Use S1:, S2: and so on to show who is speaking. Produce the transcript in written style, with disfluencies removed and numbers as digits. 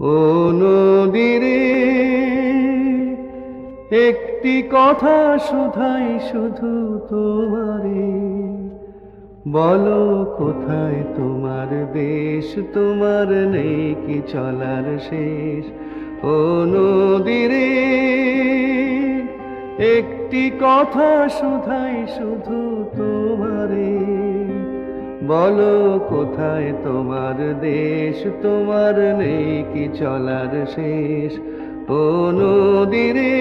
S1: ও নদীরে একটি কথা শুধাই শুধু তোমারে, বলো কোথায় তোমার দেশ, তোমার নেই কি চলার শেষ। ও নদীরে একটি কথা শুধাই শুধু তোমারে, বলো কোথায় তোমার দেশ, তোমার নেই কি চলার শেষ। ও নদীরে